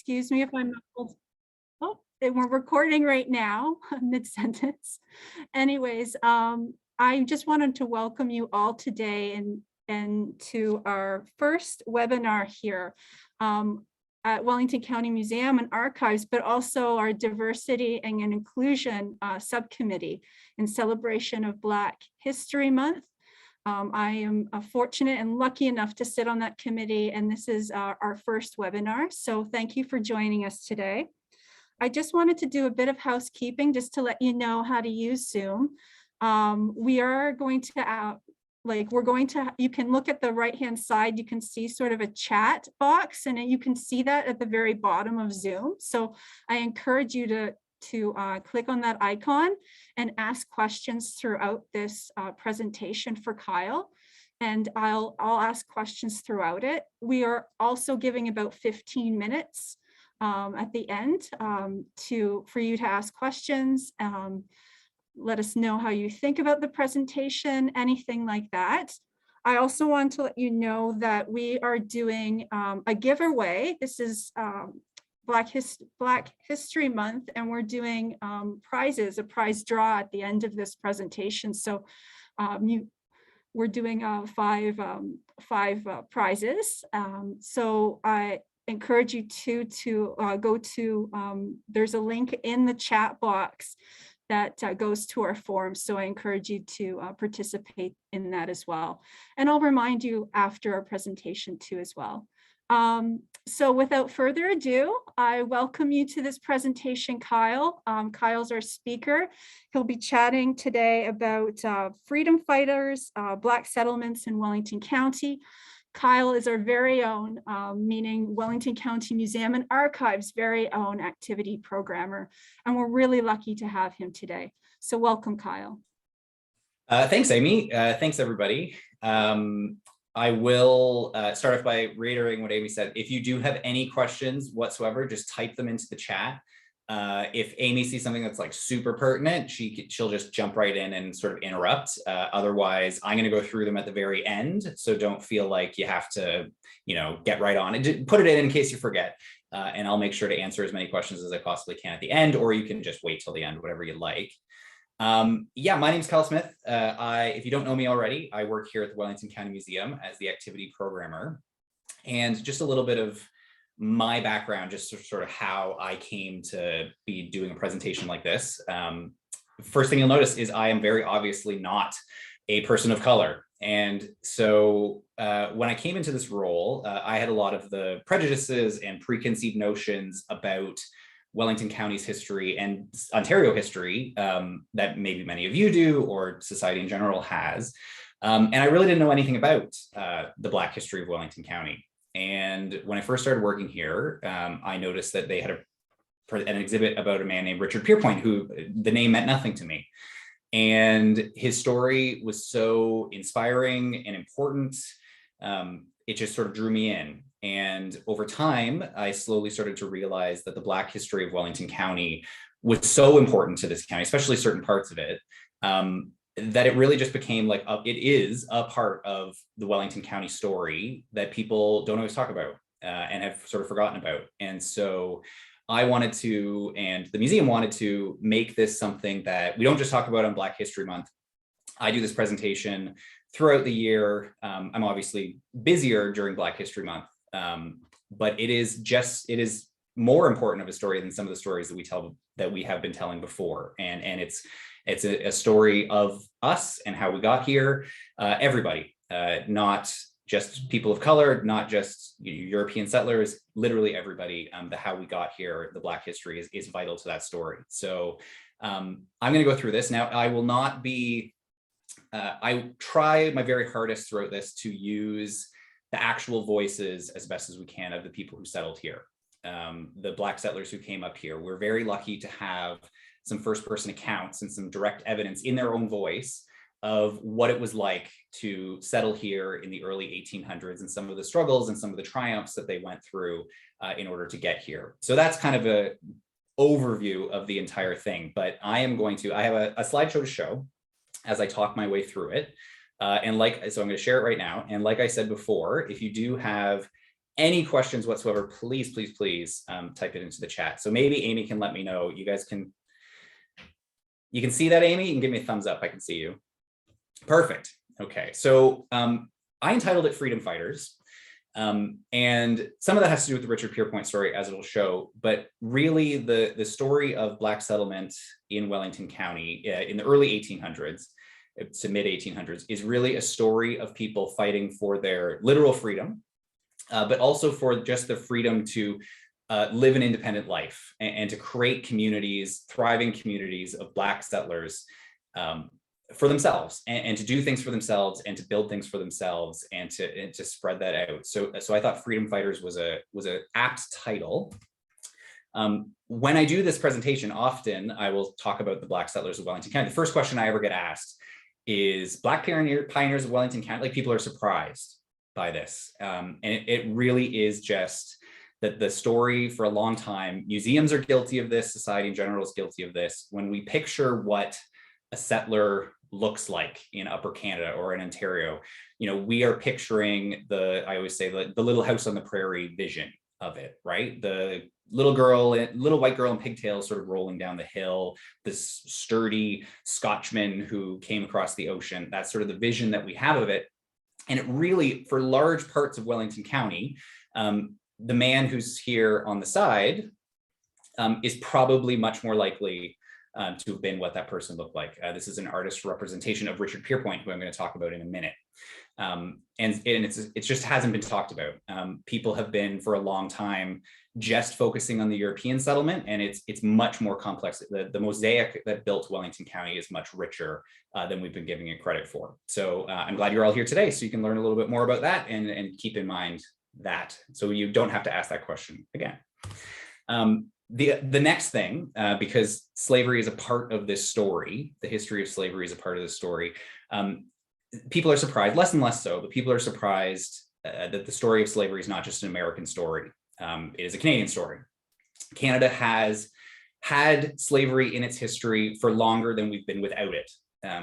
excuse me if I'm not. Oh, we're recording right now, mid-sentence. Anyways, I just wanted to welcome you all today and to our first webinar here at Wellington County Museum and Archives, but also our Diversity and Inclusion Subcommittee in celebration of Black History Month. I am fortunate and lucky enough to sit on that committee, and this is our first webinar. So thank you for joining us today. I just wanted to do a bit of housekeeping just to let you know how to use Zoom. We are going to, you can look at the right-hand side, you can see sort of a chat box, and you can see that at the very bottom of Zoom. So I encourage you to click on that icon and ask questions throughout this presentation for Kyle. And I'll ask questions throughout it. We are also giving about 15 minutes at the end for you to ask questions. Let us know how you think about the presentation, anything like that. I also want to let you know that we are doing a giveaway. This is Black History Month, and we're doing prizes, a prize draw at the end of this presentation. So we're doing five prizes. So I encourage you to go to, there's a link in the chat box that goes to our form. So I encourage you to participate in that as well. And I'll remind you after our presentation too as well. So without further ado, I welcome you to this presentation, Kyle. Kyle's our speaker. He'll be chatting today about freedom fighters, Black settlements in Wellington County. Kyle is our very own, meaning Wellington County Museum and Archives' very own activity programmer. And we're really lucky to have him today. So welcome, Kyle. Thanks, Amy. Thanks, everybody. I will start off by reiterating what Amy said. If you do have any questions whatsoever, just type them into the chat. If Amy sees something that's like super pertinent, she'll just jump right in and sort of interrupt. Otherwise, I'm going to go through them at the very end. So don't feel like you have to, get right on it. Put it in case you forget. And I'll make sure to answer as many questions as I possibly can at the end, or you can just wait till the end, whatever you like. Yeah, my name's Kyle Smith. If you don't know me already, I work here at the Wellington County Museum as the activity programmer. And just a little bit of my background, just sort of how I came to be doing a presentation like this. First thing you'll notice is I am very obviously not a person of color. And so when I came into this role, I had a lot of the prejudices and preconceived notions about Wellington County's history and Ontario history that maybe many of you do or society in general has. And I really didn't know anything about the Black history of Wellington County. And when I first started working here, I noticed that they had an exhibit about a man named Richard Pierpoint, who the name meant nothing to me. And his story was so inspiring and important. It just sort of drew me in. And over time, I slowly started to realize that the Black history of Wellington County was so important to this county, especially certain parts of it, that it really just became like, it is a part of the Wellington County story that people don't always talk about and have sort of forgotten about. And so I wanted to, and the museum wanted to, make this something that we don't just talk about on Black History Month. I do this presentation throughout the year. I'm obviously busier during Black History Month, but it is more important of a story than some of the stories that we have been telling before. And it's a story of us and how we got here, everybody, not just people of color, not just European settlers, literally everybody. The how we got here, the Black history is vital to that story. So I'm going to go through this. Now, I will not be, I try my very hardest throughout this to use the actual voices as best as we can of the people who settled here. The Black settlers who came up here. We're very lucky to have some first-person accounts and some direct evidence in their own voice of what it was like to settle here in the early 1800s and some of the struggles and some of the triumphs that they went through in order to get here. So that's kind of an overview of the entire thing, but I have a slideshow to show as I talk my way through it. So I'm going to share it right now. And like I said before, if you do have any questions whatsoever, please, please, please type it into the chat. So maybe Amy can let me know. You guys can, you can see that, Amy? You can give me a thumbs up. I can see you. Perfect. Okay, so I entitled it Freedom Fighters. And some of that has to do with the Richard Pierpoint story, as it'll show, but really the story of Black settlement in Wellington County in the early 1800s to mid 1800s is really a story of people fighting for their literal freedom, but also for just the freedom to live an independent life and to create communities, thriving communities of Black settlers for themselves and to do things for themselves and to build things for themselves and to spread that out. So I thought Freedom Fighters was a apt title. When I do this presentation, often I will talk about the Black settlers of Wellington County. The first question I ever get asked is Black pioneers of Wellington County, like people are surprised by this. And it really is just that the story for a long time, museums are guilty of this, society in general is guilty of this. When we picture what a settler looks like in Upper Canada or in Ontario, you know, we are picturing I always say the Little House on the Prairie vision of it, right? The little white girl in pigtails sort of rolling down the hill, this sturdy Scotchman who came across the ocean. That's sort of the vision that we have of it. And it really, for large parts of Wellington County, the man who's here on the side is probably much more likely to have been what that person looked like. This is an artist representation of Richard Pierpoint, who I'm going to talk about in a minute. And it just hasn't been talked about. People have been for a long time just focusing on the European settlement, and it's much more complex. The mosaic that built Wellington County is much richer than we've been giving it credit for. So I'm glad you're all here today, so you can learn a little bit more about that and keep in mind that, so you don't have to ask that question again. The next thing, because slavery is a part of this story, the history of slavery is a part of this story, people are surprised, less and less so, but people are surprised that the story of slavery is not just an American story. It is a Canadian story. Canada has had slavery in its history for longer than we've been without it.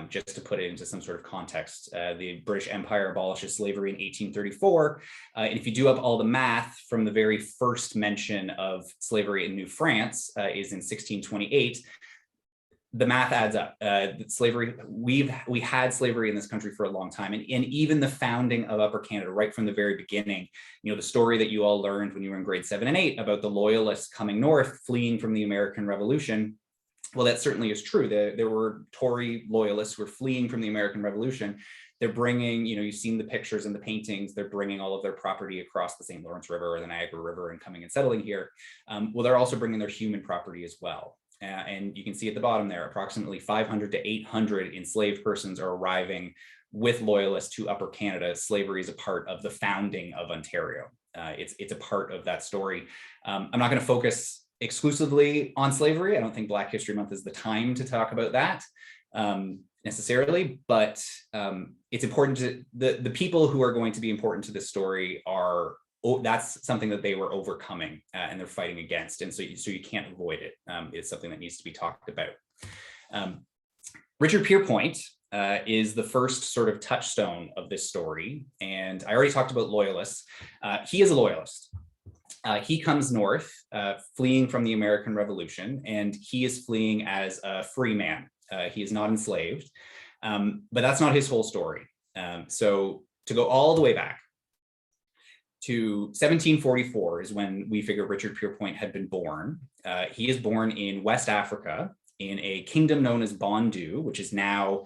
Just to put it into some sort of context, the British Empire abolishes slavery in 1834. And if you do up all the math from the very first mention of slavery in New France is in 1628, the math adds up. Slavery, we had slavery in this country for a long time. And even the founding of Upper Canada, right from the very beginning, you know, the story that you all learned when you were in grade 7 and 8 about the loyalists coming north, fleeing from the American Revolution. Well, that certainly is true. There were Tory loyalists who were fleeing from the American Revolution. They're bringing, you know, you've seen the pictures and the paintings, they're bringing all of their property across the St. Lawrence River or the Niagara River and coming and settling here. Well, they're also bringing their human property as well. And you can see at the bottom there, approximately 500 to 800 enslaved persons are arriving with loyalists to Upper Canada. Slavery is a part of the founding of Ontario. It's a part of that story. I'm not going to focus exclusively on slavery. I don't think Black History Month is the time to talk about that necessarily, but it's important to the people who are going to be important to this story are, that's something that they were overcoming and they're fighting against, and so you can't avoid it. It's something that needs to be talked about. Richard Pierpoint is the first sort of touchstone of this story, and I already talked about loyalists. He is a loyalist. He comes north, fleeing from the American Revolution, and he is fleeing as a free man. He is not enslaved, but that's not his whole story. So to go all the way back to 1744 is when we figure Richard Pierpoint had been born. He is born in West Africa in a kingdom known as Bondu, which is now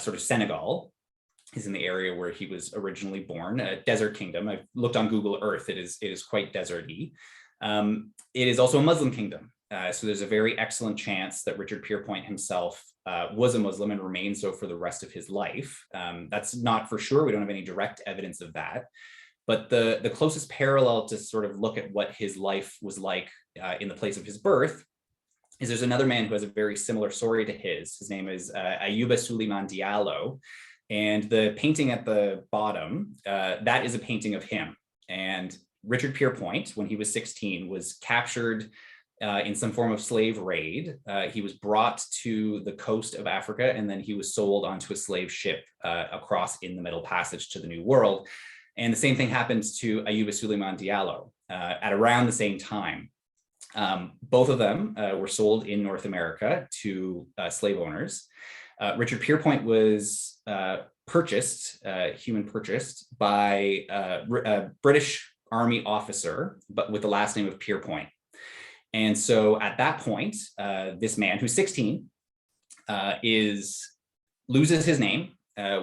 sort of Senegal. Is in the area where he was originally born, a desert kingdom. I've looked on Google Earth. It is quite deserty. It is also a Muslim kingdom. So there's a very excellent chance that Richard Pierpoint himself was a Muslim and remained so for the rest of his life. That's not for sure. We don't have any direct evidence of that. But the closest parallel to sort of look at what his life was like in the place of his birth is there's another man who has a very similar story to his. His name is Ayuba Suleiman Diallo. And the painting at the bottom, that is a painting of him. And Richard Pierpoint, when he was 16, was captured in some form of slave raid. He was brought to the coast of Africa, and then he was sold onto a slave ship across in the Middle Passage to the New World. And the same thing happens to Ayuba Suleiman Diallo at around the same time. Both of them were sold in North America to slave owners. Richard Pierpoint was purchased by a British Army officer, but with the last name of Pierpoint. And so at that point, this man who's 16 loses his name.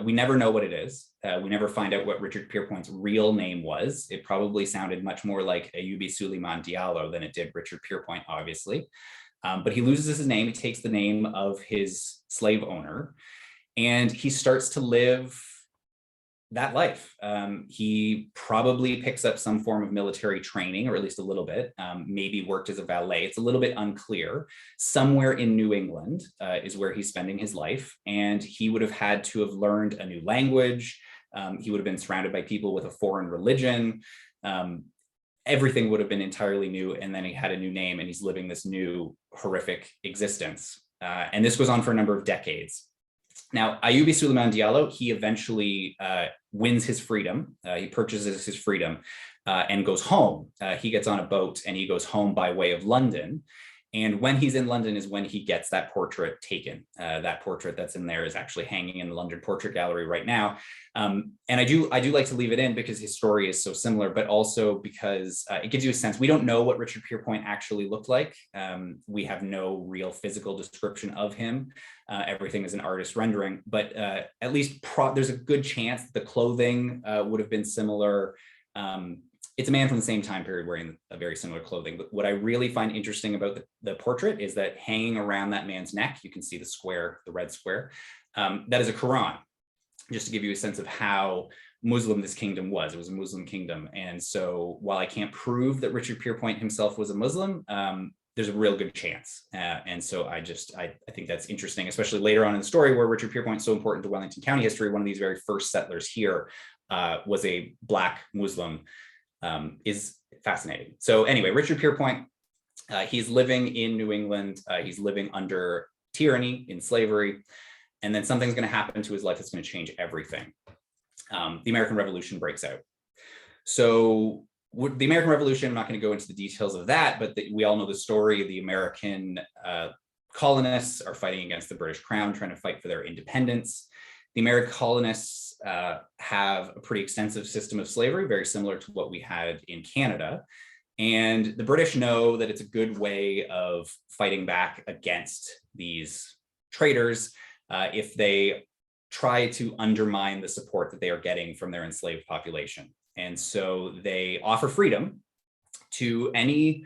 We never know what it is. We never find out what Richard Pierpoint's real name was. It probably sounded much more like Ayuba Suleiman Diallo than it did Richard Pierpoint, obviously. But he loses his name. He takes the name of his slave owner, and he starts to live that life. He probably picks up some form of military training, or at least a little bit, maybe worked as a valet. It's a little bit unclear. Somewhere in New England is where he's spending his life. And he would have had to have learned a new language. He would have been surrounded by people with a foreign religion. Everything would have been entirely new. And then he had a new name, and he's living this new horrific existence. And this goes on for a number of decades. Now, Ayuba Suleiman Diallo, he eventually wins his freedom. He purchases his freedom and goes home. He gets on a boat and he goes home by way of London. And when he's in London is when he gets that portrait taken. That portrait that's in there is actually hanging in the London Portrait Gallery right now. And I do like to leave it in because his story is so similar, but also because it gives you a sense. We don't know what Richard Pierpoint actually looked like. We have no real physical description of him. Everything is an artist rendering, but at least there's a good chance the clothing would have been similar. It's a man from the same time period wearing a very similar clothing. But what I really find interesting about the portrait is that hanging around that man's neck, you can see the square, the red square, that is a Quran, just to give you a sense of how Muslim this kingdom was. It was a Muslim kingdom. And so while I can't prove that Richard Pierpoint himself was a Muslim, there's a real good chance. And so I think that's interesting, especially later on in the story where Richard Pierpoint is so important to Wellington County history. One of these very first settlers here was a Black Muslim. Is fascinating. So anyway, Richard Pierpoint, he's living in New England. He's living under tyranny, in slavery, and then something's going to happen to his life that's going to change everything. The American Revolution breaks out. So the American Revolution, I'm not going to go into the details of that, but we all know the story. The American colonists are fighting against the British Crown, trying to fight for their independence. The American colonists have a pretty extensive system of slavery, very similar to what we had in Canada. And the British know that it's a good way of fighting back against these traitors if they try to undermine the support that they are getting from their enslaved population. And so they offer freedom to any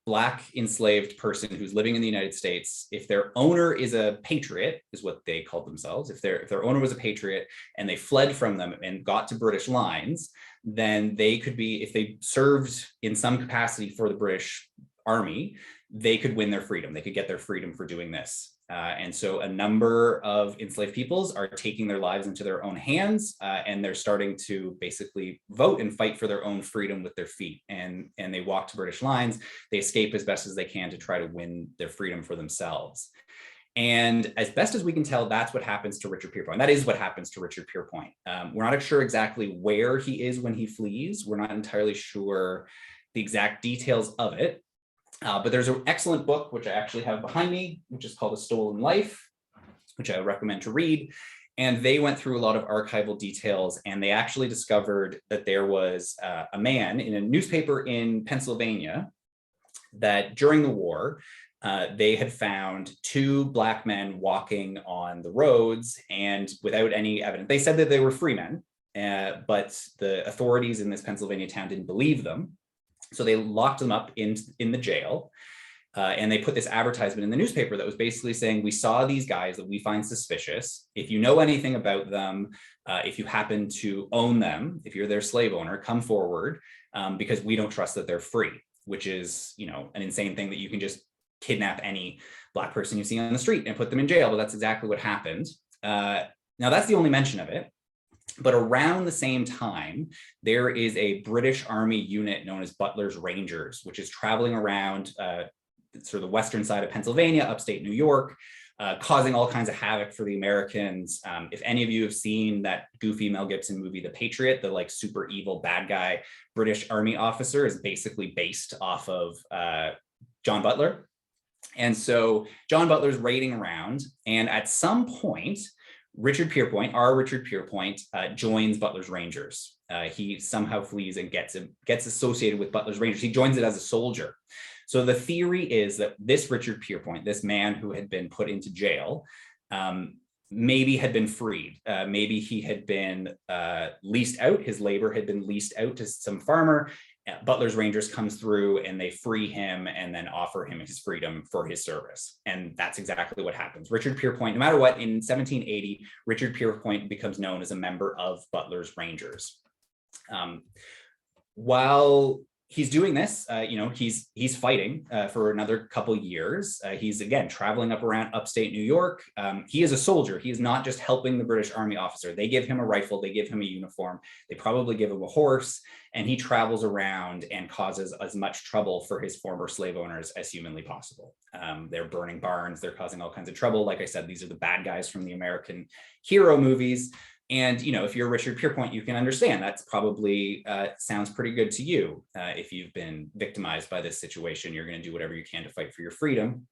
Black enslaved person who's living in the United States. If their owner is a patriot, is what they called themselves. If their owner was a patriot and they fled from them and got to British lines, then they could be, if they served in some capacity for the British Army, they could win their freedom. They could get their freedom for doing this. And so a number of enslaved peoples are taking their lives into their own hands, and they're starting to basically vote and fight for their own freedom with their feet. And they walk to British lines. They escape as best as they can to try to win their freedom for themselves. And as best as we can tell, that's what happens to Richard Pierpoint. That is what happens to Richard Pierpoint. We're not sure exactly where he is when he flees. We're not entirely sure the exact details of it. But there's an excellent book, which I actually have behind me, which is called A Stolen Life, which I recommend to read. And they went through a lot of archival details, and they actually discovered that there was a man in a newspaper in Pennsylvania that during the war, they had found two Black men walking on the roads and without any evidence. They said that they were free men, but the authorities in this Pennsylvania town didn't believe them. So they locked them up in the jail, and they put this advertisement in the newspaper that was basically saying, we saw these guys that we find suspicious. If you know anything about them, if you happen to own them, if you're their slave owner, come forward, because we don't trust that they're free, which is, an insane thing that you can just kidnap any Black person you see on the street and put them in jail. But that's exactly what happened. Now that's the only mention of it. But around the same time, there is a British Army unit known as Butler's Rangers, which is traveling around sort of the western side of Pennsylvania, upstate New York, causing all kinds of havoc for the Americans. If any of you have seen that goofy Mel Gibson movie, The Patriot, the like super evil bad guy British Army officer is basically based off of John Butler. And so John Butler's raiding around, and at some point, Richard Pierpoint, joins Butler's Rangers. He somehow flees and gets associated with Butler's Rangers. He joins it as a soldier. So the theory is that this Richard Pierpoint, this man who had been put into jail, maybe had been freed. Maybe he had been leased out. His labor had been leased out to some farmer. Butler's Rangers comes through and they free him and then offer him his freedom for his service. And that's exactly what happens. Richard Pierpoint, no matter what, in 1780, Richard Pierpoint becomes known as a member of Butler's Rangers. While he's doing this, he's fighting for another couple years. He's again traveling up around upstate New York. He is a soldier. He is not just helping the British Army officer. They give him a rifle, they give him a uniform, they probably give him a horse, and he travels around and causes as much trouble for his former slave owners as humanly possible. They're burning barns, they're causing all kinds of trouble. Like I said, these are the bad guys from the American hero movies. And, if you're Richard Pierpoint, you can understand that's probably sounds pretty good to you. If you've been victimized by this situation, you're going to do whatever you can to fight for your freedom.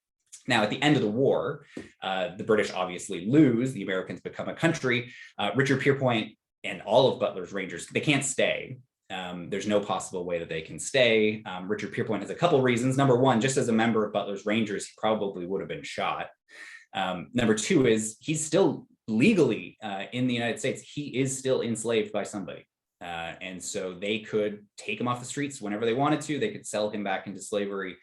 Now, at the end of the war, the British obviously lose. The Americans become a country. Richard Pierpoint and all of Butler's Rangers, they can't stay. There's no possible way that they can stay. Richard Pierpoint has a couple reasons. Number one, just as a member of Butler's Rangers, he probably would have been shot. Number two is he's still legally in the United States, he is still enslaved by somebody. And so they could take him off the streets whenever they wanted to. They could sell him back into slavery.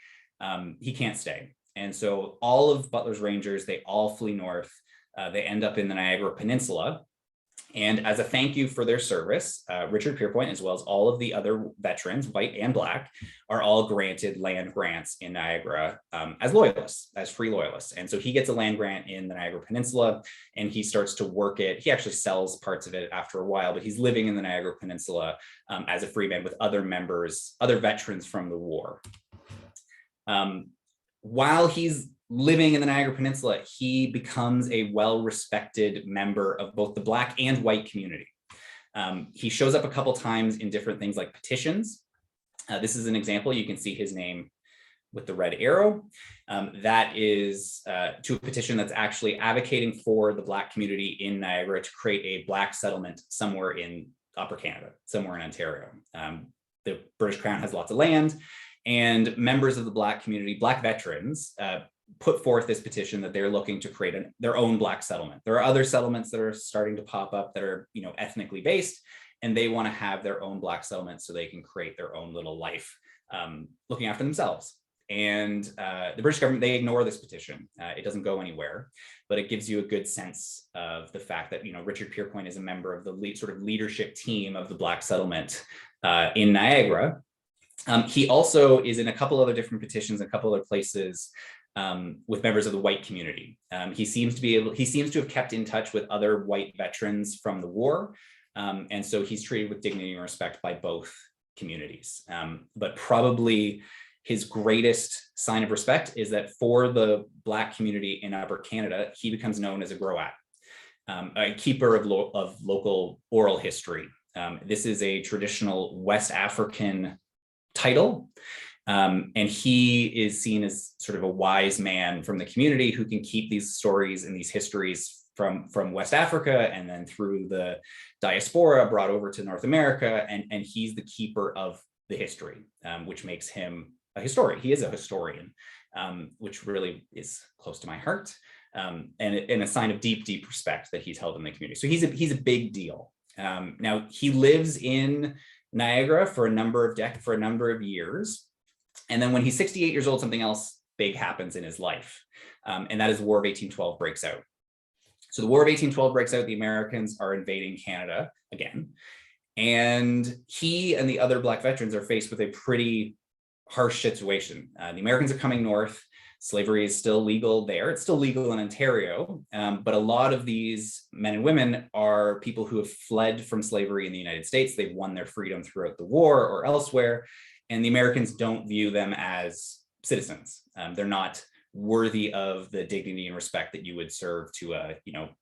He can't stay. And so all of Butler's Rangers, they all flee north. They end up in the Niagara Peninsula. And as a thank you for their service, Richard Pierpoint, as well as all of the other veterans, white and black, are all granted land grants in Niagara as loyalists, as free loyalists. And so he gets a land grant in the Niagara Peninsula and he starts to work it. He actually sells parts of it after a while, but he's living in the Niagara Peninsula as a free man with other members, other veterans from the war. While he's living in the Niagara Peninsula, he becomes a well-respected member of both the Black and white community. He shows up a couple times in different things like petitions. This is an example. You can see his name with the red arrow. That is to a petition that's actually advocating for the Black community in Niagara to create a Black settlement somewhere in Upper Canada, somewhere in Ontario. The British Crown has lots of land, and members of the Black community, Black veterans, put forth this petition that they're looking to create their own Black settlement. There are other settlements that are starting to pop up that are, ethnically based, and they want to have their own Black settlement so they can create their own little life, looking after themselves. And the British government, they ignore this petition. It doesn't go anywhere, but it gives you a good sense of the fact that, Richard Pierpoint is a member of the sort of leadership team of the Black settlement in Niagara. He also is in a couple other different petitions, a couple other places with members of the white community. He seems to have kept in touch with other white veterans from the war. And so he's treated with dignity and respect by both communities. But probably his greatest sign of respect is that for the Black community in Upper Canada, he becomes known as a Groat, a keeper of local oral history. This is a traditional West African title. And he is seen as sort of a wise man from the community who can keep these stories and these histories from West Africa and then through the diaspora brought over to North America. And he's the keeper of the history, which makes him a historian. He is a historian, which really is close to my heart, and a sign of deep, deep respect that he's held in the community. So he's a big deal. Now he lives in Niagara for a number of years. And then when he's 68 years old, something else big happens in his life. And that is the War of 1812 breaks out. So the War of 1812 breaks out, the Americans are invading Canada again. And he and the other Black veterans are faced with a pretty harsh situation. The Americans are coming north. Slavery is still legal there. It's still legal in Ontario. But a lot of these men and women are people who have fled from slavery in the United States. They've won their freedom throughout the war or elsewhere. And the Americans don't view them as citizens. They're not worthy of the dignity and respect that you would serve to a,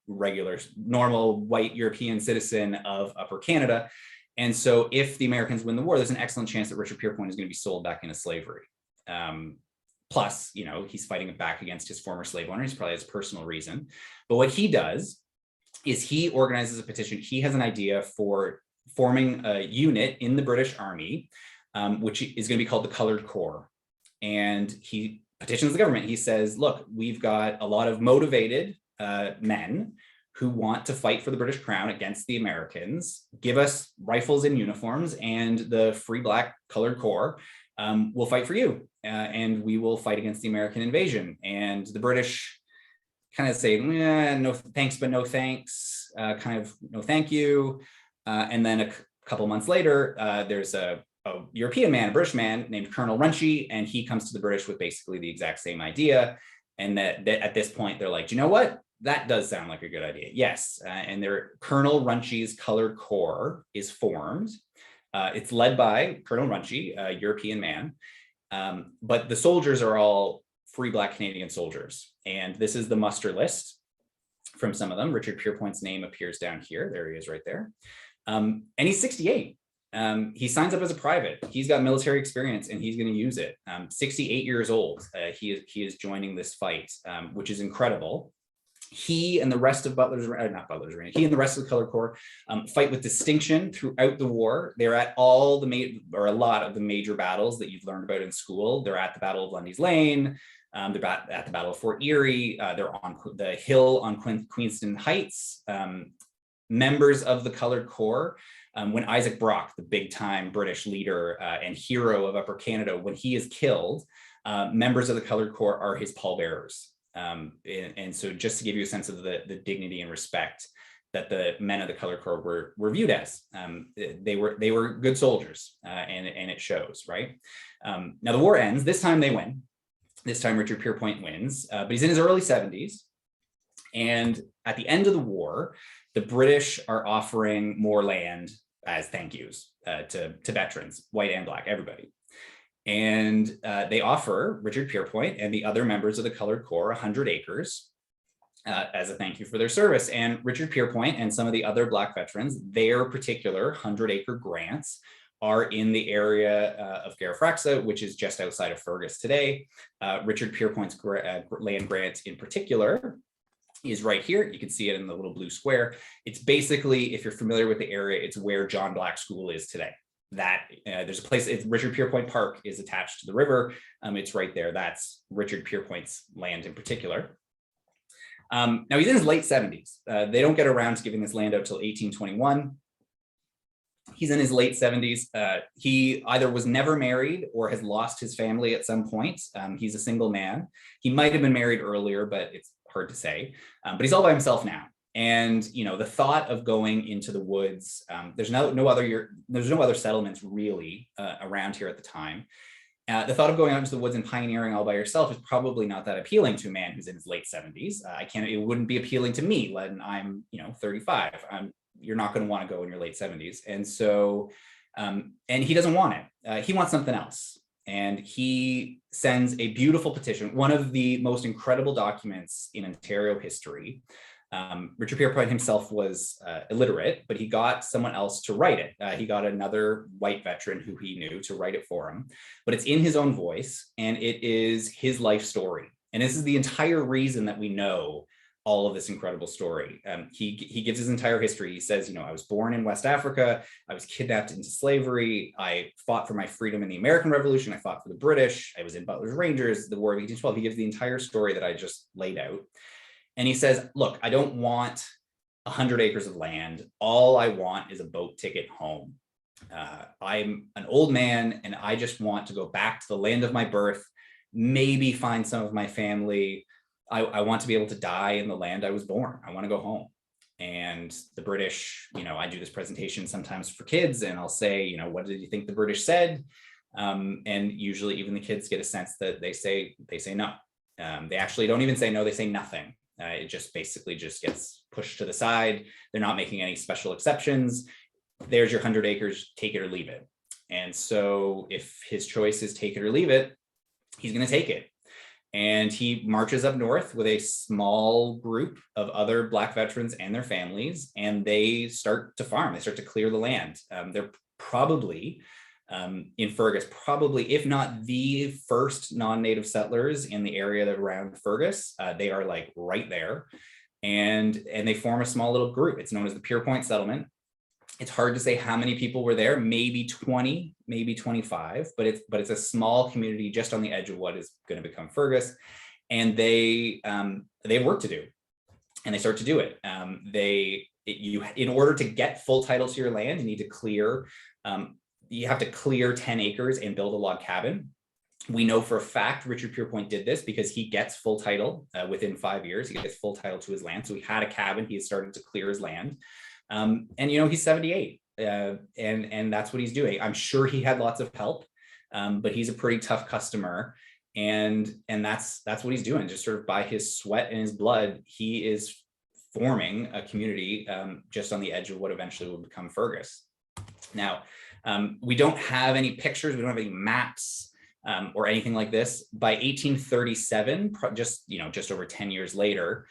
regular, normal white European citizen of Upper Canada. And so if the Americans win the war, there's an excellent chance that Richard Pierpoint is going to be sold back into slavery. Plus, he's fighting back against his former slave owners, probably has personal reason. But what he does is he organizes a petition. He has an idea for forming a unit in the British Army, which is going to be called the Colored Corps. And he petitions the government. He says, look, we've got a lot of motivated men who want to fight for the British crown against the Americans. Give us rifles and uniforms, and the Free Black Colored Corps will fight for you, and we will fight against the American invasion. And the British kind of say, no thanks, but no thanks, kind of no thank you. And then a couple months later, there's a European man, a British man named Colonel Runchie, and he comes to the British with basically the exact same idea. And that at this point, they're like, you know what? That does sound like a good idea. Yes. And Colonel Runchie's Colored Corps is formed. It's led by Colonel Runchie, a European man. But the soldiers are all free Black Canadian soldiers. And this is the muster list from some of them. Richard Pierpoint's name appears down here. There he is right there. And he's 68. He signs up as a private. He's got military experience and he's going to use it. 68 years old, he is joining this fight, which is incredible. He and the rest of he and the rest of the Colored Corps fight with distinction throughout the war. They're at all a lot of the major battles that you've learned about in school. They're at the Battle of Lundy's Lane. They're at the Battle of Fort Erie. They're on the hill on Queenston Heights. Members of the Colored Corps, when Isaac Brock, the big time British leader and hero of Upper Canada, when he is killed, members of the Colored Corps are his pallbearers. And so just to give you a sense of the dignity and respect that the men of the Colored Corps were viewed as, they were good soldiers, and it shows, right? Now the war ends. This time they win. This time Richard Pierpoint wins, but he's in his early 70s. And at the end of the war, the British are offering more land as thank yous to veterans, white and Black, everybody. And they offer Richard Pierpoint and the other members of the Colored Corps 100 acres as a thank you for their service. And Richard Pierpoint and some of the other Black veterans, their particular 100-acre grants are in the area of Garifraxa, which is just outside of Fergus today. Richard Pierpoint's land grant in particular is right here. You can see it in the little blue square. It's basically, if you're familiar with the area, it's where John Black School is today. There's a place, Richard Pierpoint Park is attached to the river. It's right there. That's Richard Pierpoint's land in particular. Now he's in his late 70s. They don't get around to giving this land out till 1821. He's in his late 70s. He either was never married or has lost his family at some point. He's a single man. He might have been married earlier, but it's hard to say. But he's all by himself now. And the thought of going into the woods, there's no other settlements really around here at the time. The thought of going out into the woods and pioneering all by yourself is probably not that appealing to a man who's in his late 70s. It wouldn't be appealing to me when I'm 35. You're not going to want to go in your late 70s. And so, and he doesn't want it. He wants something else. And he sends a beautiful petition, one of the most incredible documents in Ontario history. Richard Pierpoint himself was illiterate, but he got someone else to write it. He got another white veteran who he knew to write it for him, but it's in his own voice and it is his life story. And this is the entire reason that we know all of this incredible story. He gives his entire history. He says, I was born in West Africa. I was kidnapped into slavery. I fought for my freedom in the American Revolution. I fought for the British. I was in Butler's Rangers, the War of 1812. He gives the entire story that I just laid out. And he says, look, I don't want 100 acres of land. All I want is a boat ticket home. I'm an old man and I just want to go back to the land of my birth, maybe find some of my family. I want to be able to die in the land I was born. I want to go home. And the British, I do this presentation sometimes for kids and I'll say, what did you think the British said? And usually even the kids get a sense that they say no. They actually don't even say no, they say nothing. It just basically just gets pushed to the side. They're not making any special exceptions. There's your 100 acres, take it or leave it. And so if his choice is take it or leave it, he's going to take it. And he marches up north with a small group of other Black veterans and their families, and they start to farm. They start to clear the land. They're probably in Fergus, probably, if not the first non-native settlers in the area around Fergus. They are like right there, and they form a small little group. It's known as the Pierpoint settlement. It's hard to say how many people were there, maybe 20, maybe 25, but it's a small community just on the edge of what is going to become Fergus. And they have work to do, and they start to do it. In order to get full title to your land, you need to clear, you have to clear 10 acres and build a log cabin. We know for a fact Richard Pierpoint did this because he gets full title within 5 years. He gets full title to his land. So he had a cabin. He had started to clear his land. And he's 78, and that's what he's doing. I'm sure he had lots of help, but he's a pretty tough customer, and that's what he's doing. Just sort of by his sweat and his blood, he is forming a community just on the edge of what eventually will become Fergus. Now, we don't have any pictures, we don't have any maps or anything like this. By 1837, just over 10 years later,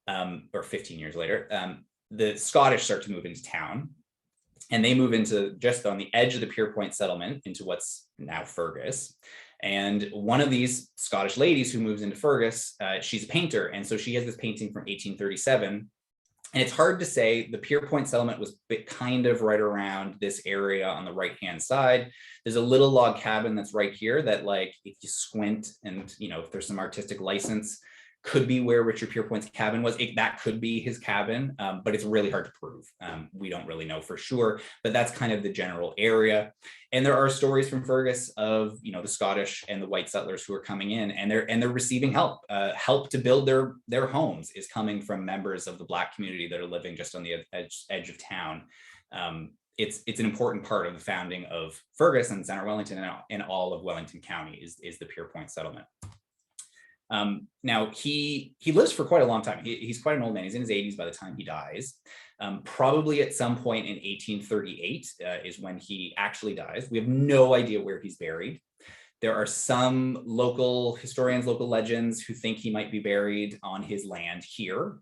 or 15 years later, the Scottish start to move into town, and they move into just on the edge of the Pierpoint settlement into what's now Fergus. And one of these Scottish ladies who moves into Fergus, she's a painter. And so she has this painting from 1837. And it's hard to say. The Pierpoint settlement was kind of right around this area on the right-hand side. There's a little log cabin that's right here that, like, if you squint and, if there's some artistic license, could be where Richard Pierpoint's cabin was. That could be his cabin, but it's really hard to prove. We don't really know for sure, but that's kind of the general area. And there are stories from Fergus of, the Scottish and the white settlers who are coming in, and they're receiving help. Help to build their homes is coming from members of the Black community that are living just on the edge of town. It's an important part of the founding of Fergus and Center Wellington and all of Wellington County is the Pierpoint settlement. Now he lives for quite a long time. He's quite an old man. He's in his 80s by the time he dies. Probably at some point in 1838 is when he actually dies. We have no idea where he's buried. There are some local historians, local legends who think he might be buried on his land here,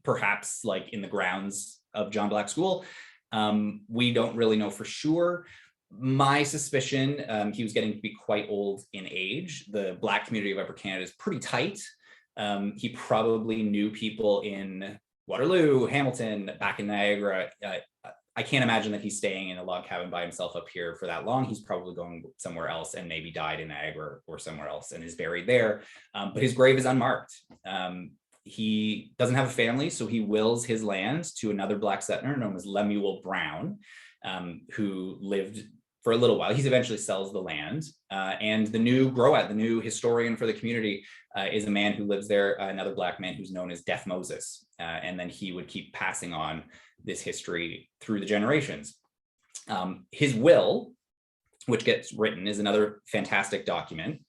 perhaps like in the grounds of John Black School. We don't really know for sure. My suspicion, he was getting to be quite old in age. The Black community of Upper Canada is pretty tight. He probably knew people in Waterloo, Hamilton, back in Niagara. I can't imagine that he's staying in a log cabin by himself up here for that long. He's probably going somewhere else and maybe died in Niagara or somewhere else and is buried there. But his grave is unmarked. He doesn't have a family, so he wills his land to another Black settler known as Lemuel Brown, who lived for a little while. He eventually sells the land, and the new grow-out, the new historian for the community, is a man who lives there, another Black man who's known as Deaf Moses, and then he would keep passing on this history through the generations. His will, which gets written, is another fantastic document.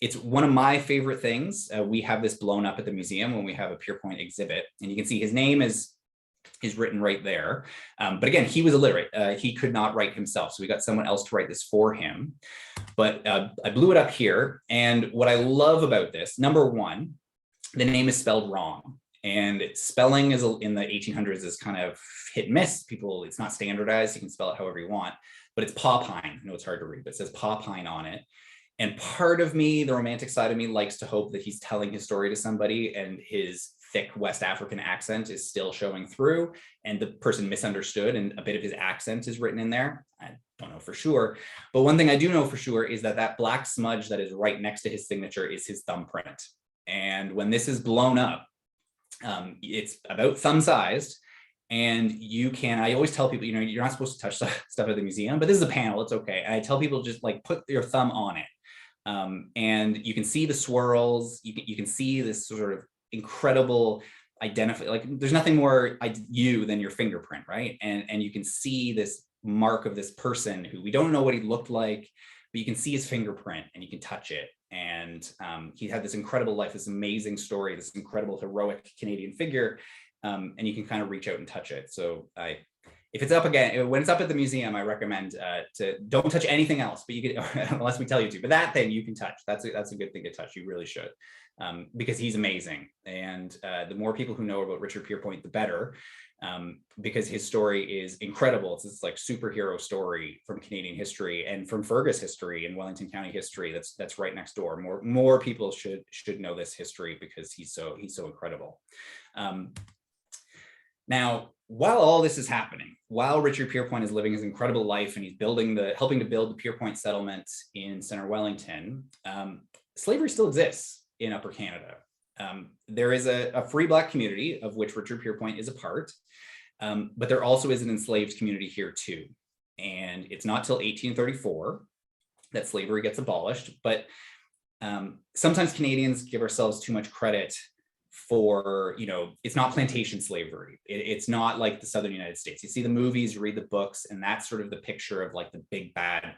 It's one of my favorite things. We have this blown up at the museum when we have a Pierpoint exhibit, and you can see his name is written right there. But again, he was illiterate. He could not write himself. So we got someone else to write this for him. But I blew it up here. And what I love about this, number one, the name is spelled wrong. And spelling is in the 1800s is kind of hit and miss. It's not standardized. You can spell it however you want, but it's Pawpine. I know it's hard to read, but it says Pawpine on it. And part of me, the romantic side of me, likes to hope that he's telling his story to somebody and his thick West African accent is still showing through and the person misunderstood and a bit of his accent is written in there. I don't know for sure. But one thing I do know for sure is that black smudge that is right next to his signature is his thumbprint. And when this is blown up, it's about thumb sized. And I always tell people, you're not supposed to touch stuff at the museum, but this is a panel, it's okay. And I tell people just like put your thumb on it. And you can see the swirls, you can see this sort of incredible identify, like there's nothing more you than your fingerprint, right? And you can see this mark of this person who we don't know what he looked like, but you can see his fingerprint and you can touch it. And he had this incredible life, this amazing story, this incredible heroic Canadian figure. And you can kind of reach out and touch it. So if it's up again, when it's up at the museum, I recommend to don't touch anything else, but you can, unless we tell you to, but that thing you can touch. That's a good thing to touch. You really should, because he's amazing. And the more people who know about Richard Pierpoint, the better, because his story is incredible. It's this like superhero story from Canadian history and from Fergus history and Wellington County history. That's right next door. More people should know this history because he's so incredible. Now, while all this is happening, while Richard Pierpoint is living his incredible life and he's helping to build the Pierpoint settlement in Center Wellington, slavery still exists in Upper Canada. There is a free Black community of which Richard Pierpoint is a part, but there also is an enslaved community here too. And it's not till 1834 that slavery gets abolished, but sometimes Canadians give ourselves too much credit for, it's not plantation slavery. It's not like the Southern United States. You see the movies, you read the books, and that's sort of the picture of like the big bad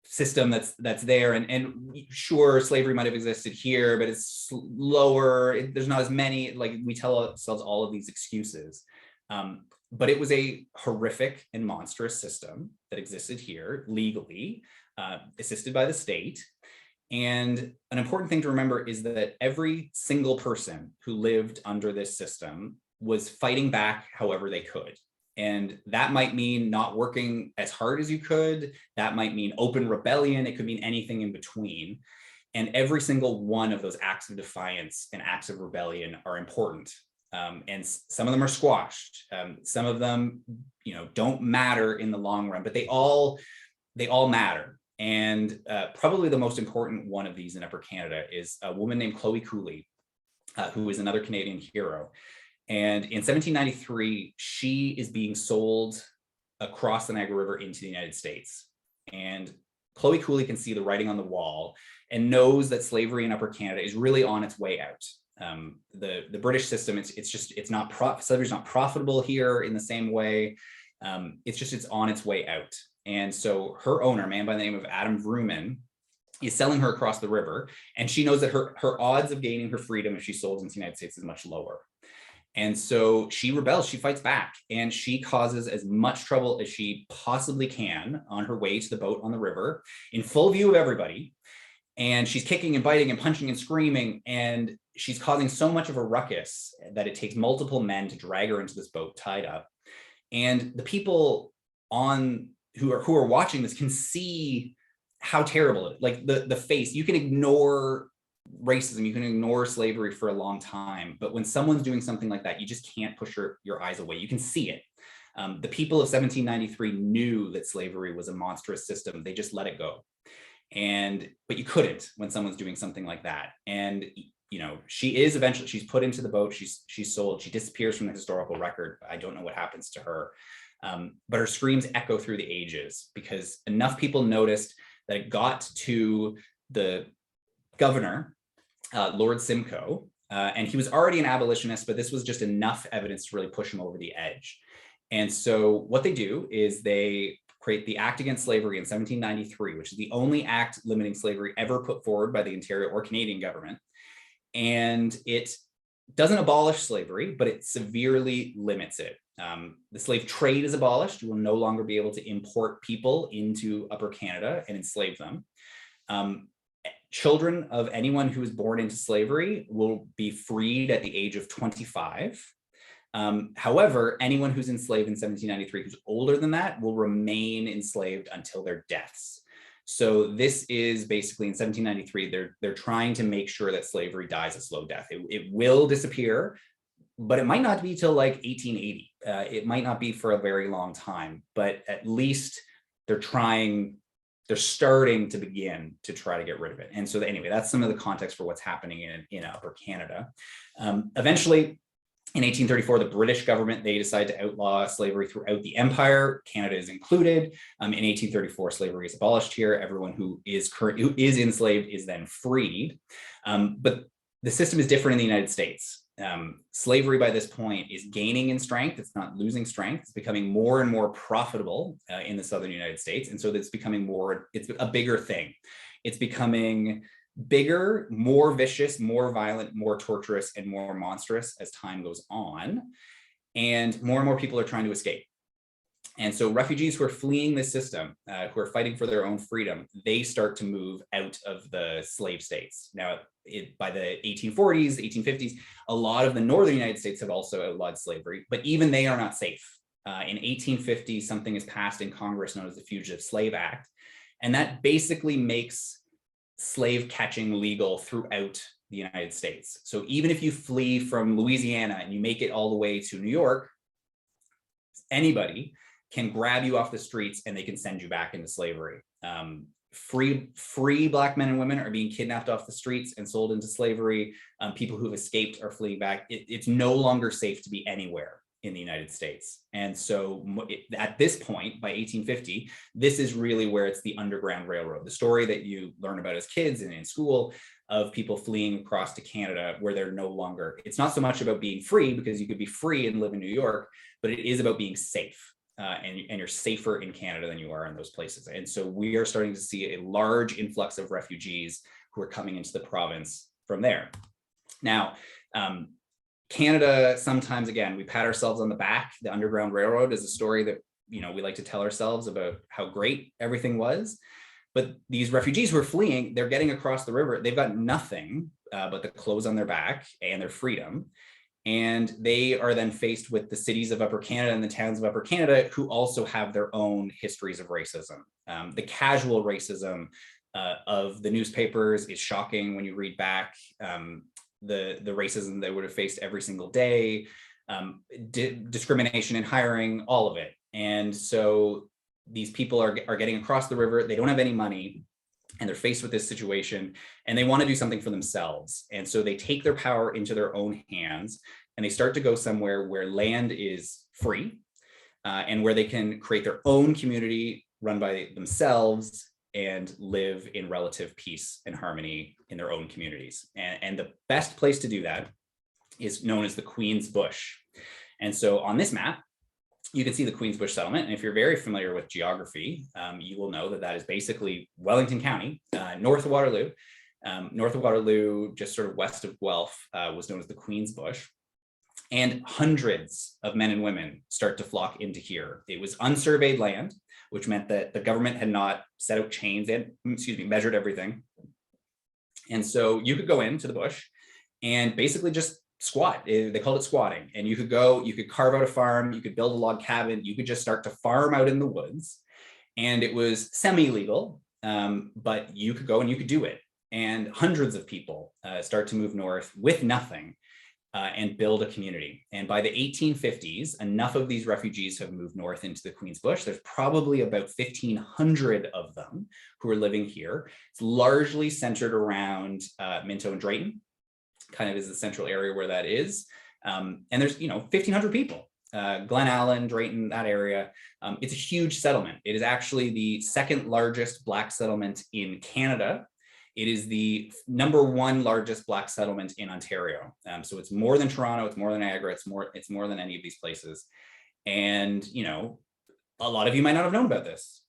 system that's there. And sure, slavery might have existed here, but it's lower. There's not as many, like we tell ourselves all of these excuses. But it was a horrific and monstrous system that existed here legally, assisted by the state. And an important thing to remember is that every single person who lived under this system was fighting back however they could. And that might mean not working as hard as you could. That might mean open rebellion. It could mean anything in between. And every single one of those acts of defiance and acts of rebellion are important. And some of them are squashed. Some of them, don't matter in the long run, but they all matter. And probably the most important one of these in Upper Canada is a woman named Chloe Cooley, who is another Canadian hero. And in 1793, she is being sold across the Niagara River into the United States. And Chloe Cooley can see the writing on the wall and knows that slavery in Upper Canada is really on its way out. The British system, slavery's not profitable here in the same way. It's on its way out. And so her owner, a man by the name of Adam Vrooman, is selling her across the river. And she knows that her odds of gaining her freedom if she sold into the United States is much lower. And so she rebels, she fights back, and she causes as much trouble as she possibly can on her way to the boat on the river in full view of everybody. And she's kicking and biting and punching and screaming. And she's causing so much of a ruckus that it takes multiple men to drag her into this boat tied up. And the people who are watching this can see how terrible it is. Like the face, you can ignore racism, you can ignore slavery for a long time, but when someone's doing something like that, you just can't push your eyes away. You can see it. The people of 1793 knew that slavery was a monstrous system. They just let it go. But you couldn't when someone's doing something like that. And she's put into the boat, she's sold, she disappears from the historical record. I don't know what happens to her. But her screams echo through the ages because enough people noticed that it got to the governor, Lord Simcoe, and he was already an abolitionist, but this was just enough evidence to really push him over the edge. And so what they do is they create the Act Against Slavery in 1793, which is the only act limiting slavery ever put forward by the Ontario or Canadian government. And it doesn't abolish slavery, but it severely limits it. The slave trade is abolished. You will no longer be able to import people into Upper Canada and enslave them. Children of anyone who is born into slavery will be freed at the age of 25. However, anyone who's enslaved in 1793 who's older than that will remain enslaved until their deaths. So this is basically in 1793, they're trying to make sure that slavery dies a slow death. It will disappear, but it might not be till like 1880. It might not be for a very long time, but at least they're starting to begin to try to get rid of it. And so anyway, that's some of the context for what's happening in Upper Canada. Eventually, in 1834, the British government, they decide to outlaw slavery throughout the empire. Canada is included. In 1834, slavery is abolished here. Everyone who is enslaved is then freed. But the system is different in the United States. Slavery by this point is gaining in strength. It's not losing strength. It's becoming more and more profitable in the Southern United States. And so it's a bigger thing. It's becoming bigger, more vicious, more violent, more torturous, and more monstrous as time goes on. And more people are trying to escape. And so refugees who are fleeing this system, who are fighting for their own freedom, they start to move out of the slave states. Now, by the 1840s, 1850s, a lot of the northern United States have also outlawed slavery, but even they are not safe. In 1850, something is passed in Congress known as the Fugitive Slave Act, and that basically makes slave catching legal throughout the United States. So even if you flee from Louisiana and you make it all the way to New York, anybody can grab you off the streets and they can send you back into slavery. Free Black men and women are being kidnapped off the streets and sold into slavery. People who've escaped are fleeing back. It's no longer safe to be anywhere in the United States. And so at this point, by 1850, this is really where it's the Underground Railroad, the story that you learn about as kids and in school of people fleeing across to Canada where they're no longer, it's not so much about being free, because you could be free and live in New York, but it is about being safe. And you're safer in Canada than you are in those places. And so we are starting to see a large influx of refugees who are coming into the province from there. Now, Canada, sometimes, again, we pat ourselves on the back. The Underground Railroad is a story that, we like to tell ourselves about how great everything was. But these refugees who are fleeing, they're getting across the river. They've got nothing but the clothes on their back and their freedom. And they are then faced with the cities of Upper Canada and the towns of Upper Canada, who also have their own histories of racism. The casual racism of the newspapers is shocking when you read back. The racism they would have faced every single day, discrimination in hiring, all of it. And so these people are getting across the river. They don't have any money, and they're faced with this situation, and they want to do something for themselves. And so they take their power into their own hands, and they start to go somewhere where land is free, and where they can create their own community run by themselves and live in relative peace and harmony in their own communities. And the best place to do that is known as the Queen's Bush. And so on this map, you can see the Queen's Bush settlement. And if you're very familiar with geography, you will know that that is basically Wellington County, north of Waterloo. North of Waterloo, just sort of west of Guelph, was known as the Queen's Bush. And hundreds of men and women start to flock into here. It was unsurveyed land, which meant that the government had not set out chains and, measured everything. And so you could go into the bush and basically just squat. They called it squatting. And you could go, you could carve out a farm, you could build a log cabin, you could just start to farm out in the woods. And it was semi-legal, but you could go and you could do it. And hundreds of people start to move north with nothing and build a community. And by the 1850s, enough of these refugees have moved north into the Queen's Bush. There's probably about 1,500 of them who are living here. It's largely centered around Minto and Drayton, kind of is the central area where that is. And there's, 1,500 people. Glen Allen, Drayton, that area. It's a huge settlement. It is actually the second largest Black settlement in Canada. It is the #1 largest Black settlement in Ontario. So it's more than Toronto, it's more than Niagara, it's more than any of these places. And, a lot of you might not have known about this.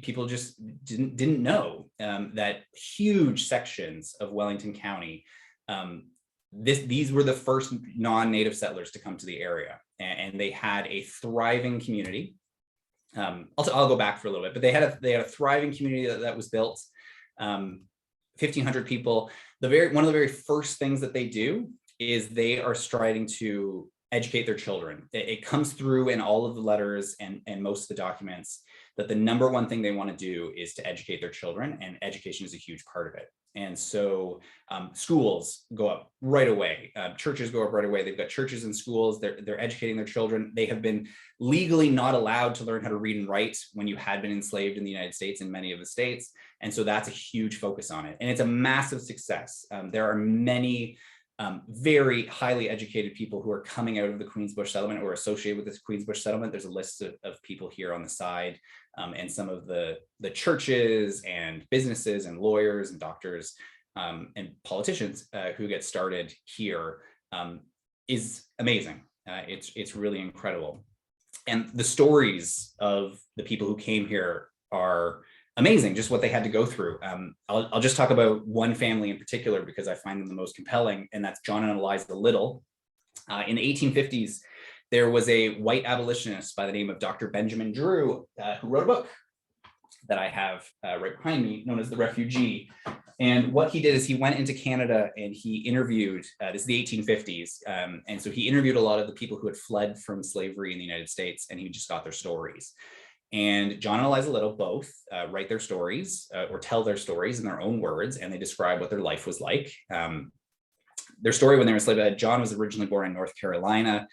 People just didn't know that huge sections of Wellington County, these were the first non-native settlers to come to the area, and they had a thriving community. I'll go back for a little bit, but they had a thriving community that was built. 1,500 people. One of the very first things that they do is they are striving to educate their children. It comes through in all of the letters and most of the documents that the #1 thing they want to do is to educate their children, and education is a huge part of it. And so schools go up right away. Churches go up right away. They've got churches and schools. They're educating their children. They have been legally not allowed to learn how to read and write when you had been enslaved in the United States in many of the states. And so that's a huge focus on it. And it's a massive success. There are many very highly educated people who are coming out of the Queen's Bush settlement or associated with this Queen's Bush settlement. There's a list of people here on the side, and some of the churches and businesses and lawyers and doctors and politicians who get started here is amazing. It's really incredible. And the stories of the people who came here are amazing, just what they had to go through. I'll just talk about one family in particular because I find them the most compelling, and that's John and Eliza Little. In the 1850s, there was a white abolitionist by the name of Dr. Benjamin Drew, who wrote a book that I have right behind me, known as The Refugee. And what he did is he went into Canada and he interviewed, this is the 1850s, and so he interviewed a lot of the people who had fled from slavery in the United States, and he just got their stories. And John and Eliza Little both write their stories or tell their stories in their own words, and they describe what their life was like. Their story when they were enslaved, John was originally born in North Carolina.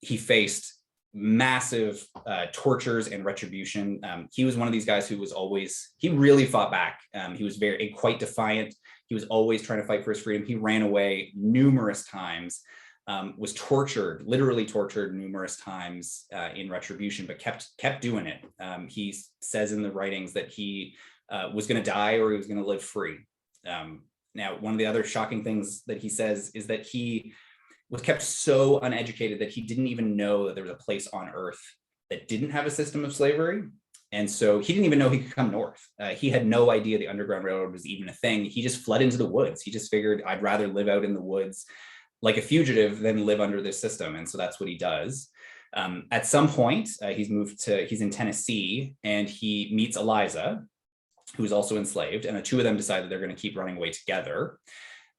He faced massive tortures and retribution. He was one of these guys who was always, he really fought back. He was quite defiant. He was always trying to fight for his freedom. He ran away numerous times, was tortured, literally tortured numerous times in retribution, but kept doing it. He says in the writings that he was going to die or he was going to live free. Now, one of the other shocking things that he says is that he was kept so uneducated that he didn't even know that there was a place on earth that didn't have a system of slavery. And so he didn't even know he could come north. He had no idea the Underground Railroad was even a thing. He just fled into the woods. He just figured, I'd rather live out in the woods like a fugitive than live under this system. And so that's what he does. At some point, he's in Tennessee, and he meets Eliza, who's also enslaved, and the two of them decide that they're going to keep running away together.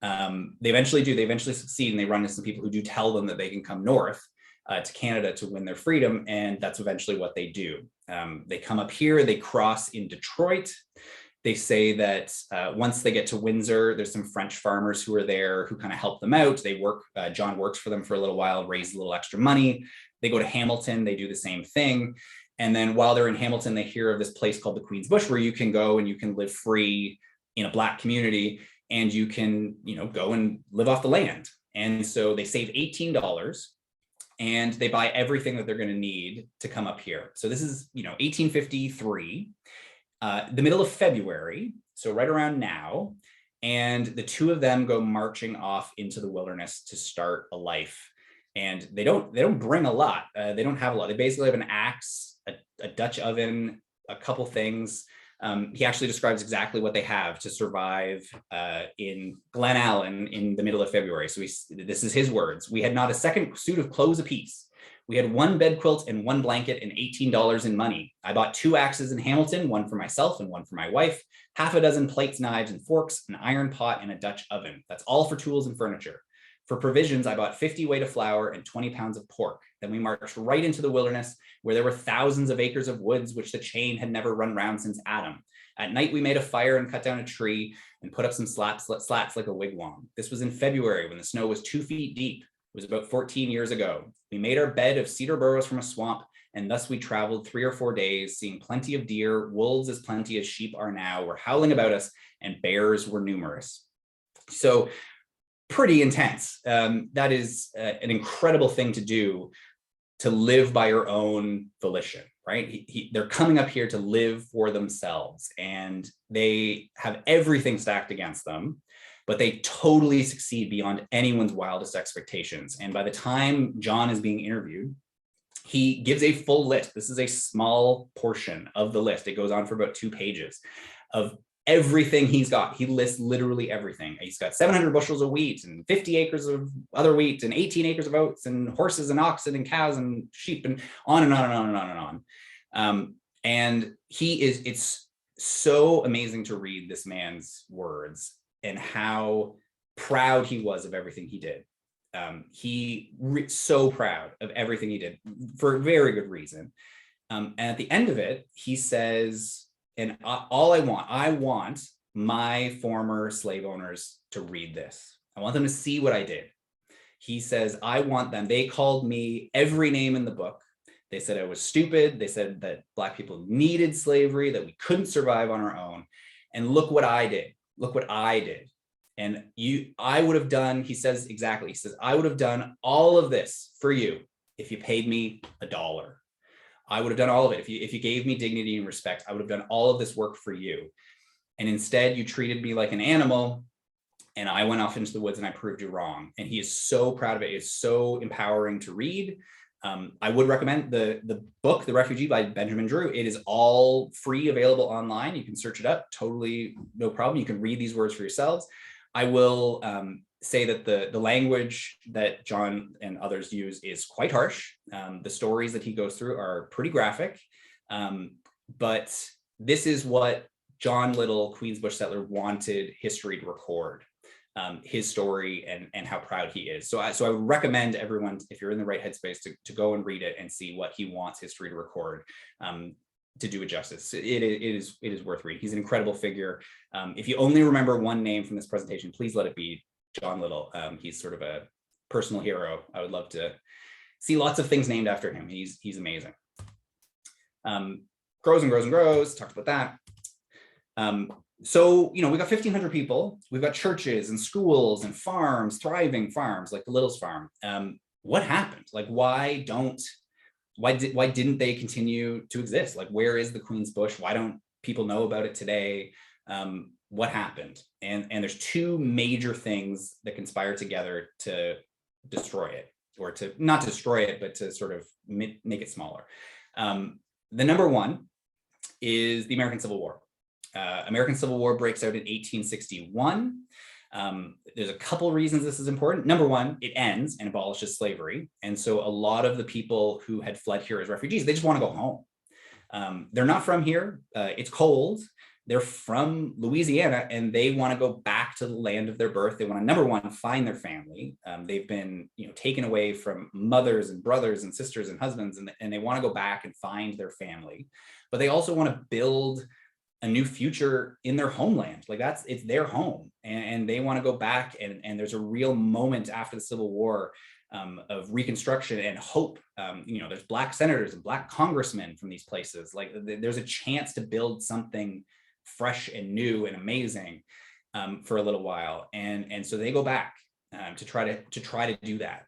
They eventually do. They eventually succeed, and they run into some people who do tell them that they can come north to Canada to win their freedom, and that's eventually what they do. They come up here, they cross in Detroit. They say that once they get to Windsor, there's some French farmers who are there who kind of help them out. They work, John works for them for a little while, raises a little extra money. They go to Hamilton, they do the same thing. And then while they're in Hamilton, they hear of this place called the Queen's Bush, where you can go and you can live free in a Black community, and you can, go and live off the land. And so they save $18 and they buy everything that they're going to need to come up here. So this is, 1853, the middle of February, so right around now. And the two of them go marching off into the wilderness to start a life. And they don't bring a lot. They don't have a lot. They basically have an axe, a Dutch oven, a couple things. He actually describes exactly what they have to survive in Glen Allen in the middle of February. So this is his words. We had not a second suit of clothes apiece. We had one bed quilt and one blanket and $18 in money. I bought 2 axes in Hamilton, one for myself and one for my wife, half a dozen plates, knives, and forks, an iron pot, and a Dutch oven. That's all for tools and furniture. For provisions, I bought 50 weight of flour and 20 pounds of pork. Then we marched right into the wilderness, where there were thousands of acres of woods which the chain had never run round since Adam. At night, we made a fire and cut down a tree and put up some slats like a wigwam. This was in February, when the snow was 2 feet deep. It was about 14 years ago. We made our bed of cedar burrows from a swamp, and thus we traveled 3 or 4 days, seeing plenty of deer, wolves as plenty as sheep are now, were howling about us, and bears were numerous. So pretty intense. That is an incredible thing to do, to live by your own volition, right? They're coming up here to live for themselves, and they have everything stacked against them, but they totally succeed beyond anyone's wildest expectations. And by the time John is being interviewed, he gives a full list. This is a small portion of the list. It goes on for about 2 pages of everything he's got. He lists literally everything. He's got 700 bushels of wheat and 50 acres of other wheat and 18 acres of oats and horses and oxen and cows and sheep, and on and on and on and on and on. And it's so amazing to read this man's words and how proud he was of everything he did. So proud of everything he did for a very good reason. And at the end of it, he says, and I want my former slave owners to read this. I want them to see what I did. He says, I want them. They called me every name in the book. They said I was stupid. They said that Black people needed slavery, that we couldn't survive on our own. And look what I did. Look what I did. And I would have done, he says exactly, he says, I would have done all of this for you if you paid me $1. I would have done all of it. If you gave me dignity and respect, I would have done all of this work for you. And instead you treated me like an animal, and I went off into the woods and I proved you wrong. And he is so proud of it. It's so empowering to read. I would recommend the book, The Refugee by Benjamin Drew. It is all free, available online. You can search it up, totally no problem. You can read these words for yourselves. I will say that the language that John and others use is quite harsh. The stories that he goes through are pretty graphic, but this is what John Little, Queensbush settler, wanted history to record. His story and how proud he is. So I would recommend everyone, if you're in the right headspace, to go and read it and see what he wants history to record, to do it justice. It is worth reading. He's an incredible figure. If you only remember one name from this presentation, please let it be John Little. He's sort of a personal hero. I would love to see lots of things named after him. He's amazing. Grows and grows and grows. Talked about that. So, we've got 1,500 people. We've got churches and schools and farms, thriving farms like the Littles farm. What happened? Like, why didn't they continue to exist? Like, where is the Queensbush? Why don't people know about it today? What happened? And there's two major things that conspire together to destroy it, or to not destroy it, but to sort of make it smaller. The number one is the American Civil War. American Civil War breaks out in 1861. There's a couple reasons this is important. Number one, it ends and abolishes slavery. And so a lot of the people who had fled here as refugees, they just want to go home. They're not from here. It's cold. They're from Louisiana, and they want to go back to the land of their birth. They want to, number one, find their family. They've been, taken away from mothers and brothers and sisters and husbands, and they want to go back and find their family. But they also want to build a new future in their homeland. Like, it's their home, and they want to go back, and there's a real moment after the Civil War of reconstruction and hope. There's Black senators and Black congressmen from these places. Like, there's a chance to build something fresh and new and amazing for a little while, and so they go back to try to do that.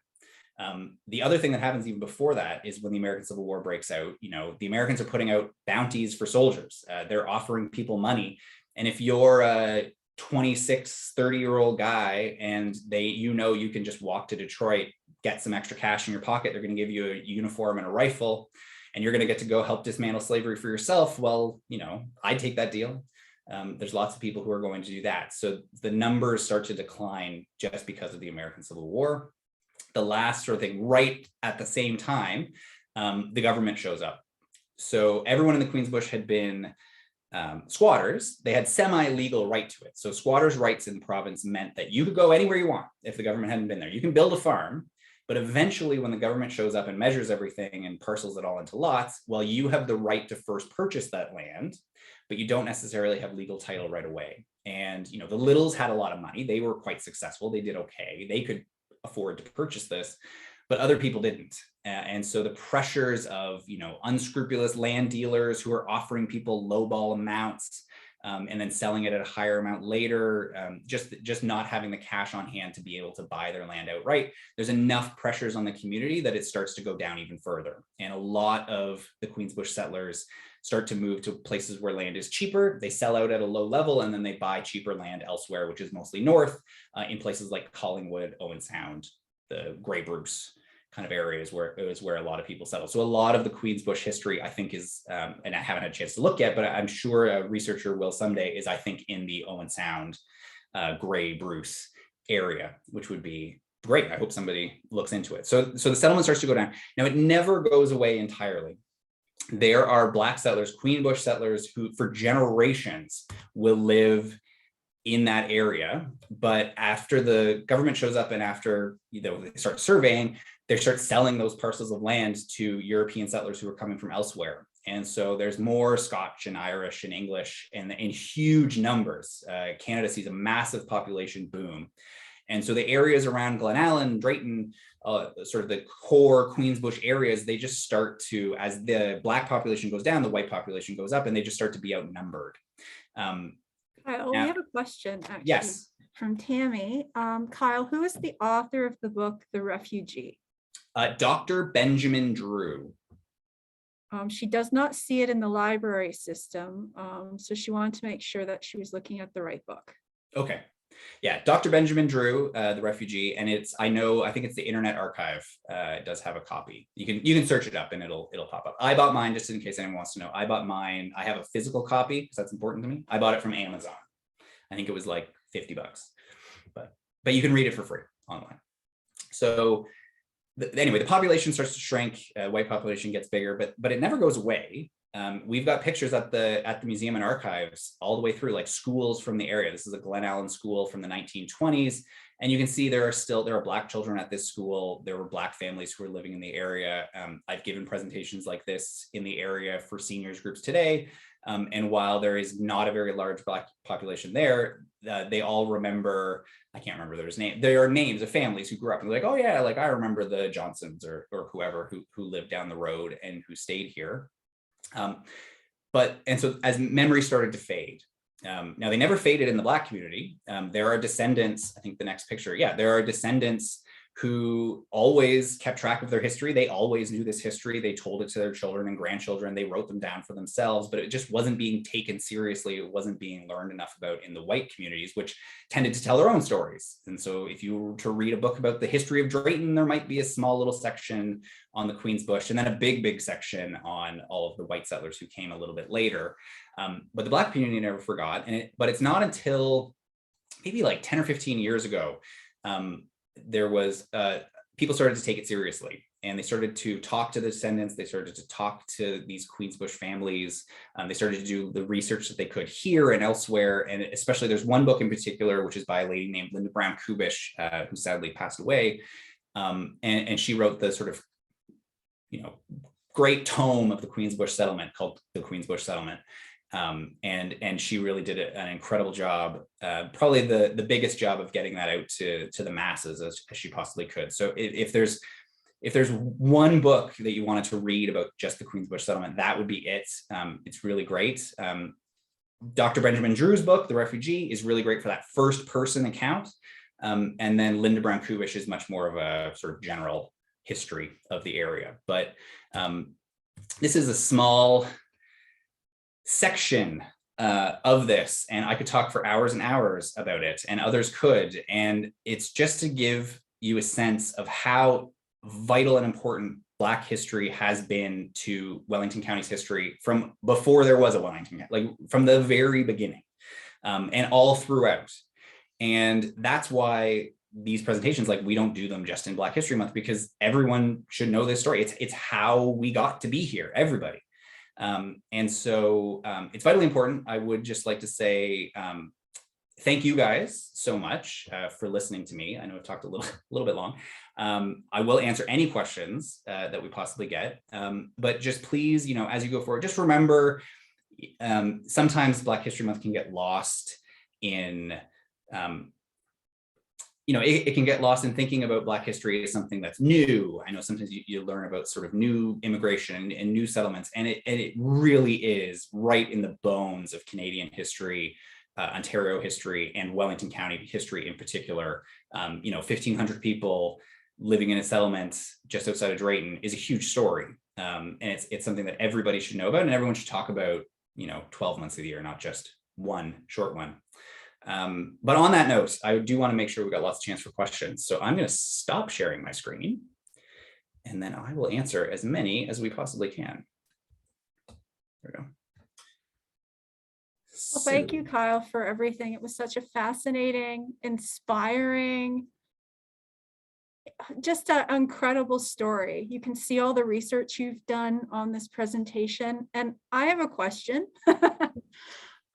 The other thing that happens even before that is when the American Civil War breaks out, the Americans are putting out bounties for soldiers. They're offering people money. And if you're a 26, 30-year-old guy and you can just walk to Detroit, get some extra cash in your pocket, they're going to give you a uniform and a rifle, and you're going to get to go help dismantle slavery for yourself. Well, I'd take that deal. There's lots of people who are going to do that. So the numbers start to decline just because of the American Civil War. The last sort of thing, right at the same time, the government shows up. So everyone in the Queensbush had been squatters. They had semi-legal right to it. So squatters' rights in the province meant that you could go anywhere you want if the government hadn't been there. You can build a farm, but eventually when the government shows up and measures everything and parcels it all into lots, well, you have the right to first purchase that land, but you don't necessarily have legal title right away. And, the Littles had a lot of money. They were quite successful. They did okay. They could afford to purchase this, but other people didn't. And so the pressures of, unscrupulous land dealers who are offering people lowball amounts and then selling it at a higher amount later, just not having the cash on hand to be able to buy their land outright. There's enough pressures on the community that it starts to go down even further. And a lot of the Queensbush settlers start to move to places where land is cheaper. They sell out at a low level, and then they buy cheaper land elsewhere, which is mostly north, in places like Collingwood, Owen Sound, the Grey Bruce kind of areas where a lot of people settle. So a lot of the Queensbush history, I think, is, and I haven't had a chance to look yet, but I'm sure a researcher will someday, is, I think, in the Owen Sound, Grey Bruce area, which would be great. I hope somebody looks into it. So the settlement starts to go down. Now, it never goes away entirely. There are Black settlers, Queensbush settlers, who for generations will live in that area. But after the government shows up and after they start surveying, they start selling those parcels of land to European settlers who are coming from elsewhere. And so there's more Scotch and Irish and English in huge numbers. Canada sees a massive population boom. And so the areas around Glenallen, Drayton, sort of the core Queensbush areas, they just start to, as the Black population goes down, the white population goes up, and they just start to be outnumbered. Kyle, we have a question actually. Yes. From Tammy. Kyle, who is the author of the book, The Refugee? Dr. Benjamin Drew. She does not see it in the library system, so she wanted to make sure that she was looking at the right book. Okay. Yeah, Dr. Benjamin Drew, The Refugee, and I think it's the Internet Archive. It does have a copy. You can search it up and it'll pop up. I bought mine, just in case anyone wants to know. I bought mine. I have a physical copy because that's important to me. I bought it from Amazon. I think it was like $50, but but you can read it for free online. So anyway, the population starts to shrink, white population gets bigger, but it never goes away. We've got pictures at the museum and archives all the way through, like schools from the area. This is a Glen Allen school from the 1920s. And you can see there are Black children at this school. There were Black families who were living in the area. I've given presentations like this in the area for seniors groups today. And while there is not a very large Black population there, they all remember, I can't remember their name. There are names of families who grew up and like, oh yeah, like I remember the Johnsons or whoever who lived down the road and who stayed here. And so as memory started to fade, now they never faded in the Black community. There are descendants, I think the next picture, yeah, there are descendants who always kept track of their history. They always knew this history. They told it to their children and grandchildren. They wrote them down for themselves, but it just wasn't being taken seriously. It wasn't being learned enough about in the white communities, which tended to tell their own stories. And so if you were to read a book about the history of Drayton, there might be a small little section on the Queen's Bush, and then a big section on all of the white settlers who came a little bit later. But the Black community never forgot. But it's not until maybe like 10 or 15 years ago, there was people started to take it seriously, and they started to talk to the descendants. They started to talk to these Queensbush families. They started to do the research that they could here and elsewhere. And especially there's one book in particular, which is by a lady named Linda Brown Kubish, who sadly passed away. And she wrote the sort of, great tome of the Queensbush settlement called The Queensbush Settlement. And she really did an incredible job, probably the biggest job of getting that out to the masses as she possibly could. So if there's one book that you wanted to read about just the Queensbush settlement, that would be it. It's really great. Dr. Benjamin Drew's book, The Refugee, is really great for that first person account. And then Linda Brown Kubish is much more of a sort of general history of the area. But this is a small section of this, and I could talk for hours and hours about it, and others could. And it's just to give you a sense of how vital and important Black history has been to Wellington County's history from before there was a Wellington, like from the very beginning, and all throughout. And that's why these presentations, like, we don't do them just in Black History Month, because everyone should know this story. It's how we got to be here, everybody. And so it's vitally important. I would just like to say thank you guys so much for listening to me. I know I've talked a little bit long. I will answer any questions that we possibly get, but just please, as you go forward, just remember, sometimes Black History Month can get lost in it can get lost in thinking about Black history as something that's new. I know sometimes you learn about sort of new immigration and new settlements, and it really is right in the bones of Canadian history, Ontario history, and Wellington County history in particular. 1,500 people living in a settlement just outside of Drayton is a huge story. And it's something that everybody should know about, and everyone should talk about, 12 months of the year, not just one short one. But on that note, I do want to make sure we got lots of chance for questions. So I'm going to stop sharing my screen, and then I will answer as many as we possibly can. There we go. Well, thank you, Kyle, for everything. It was such a fascinating, inspiring, just an incredible story. You can see all the research you've done on this presentation. And I have a question.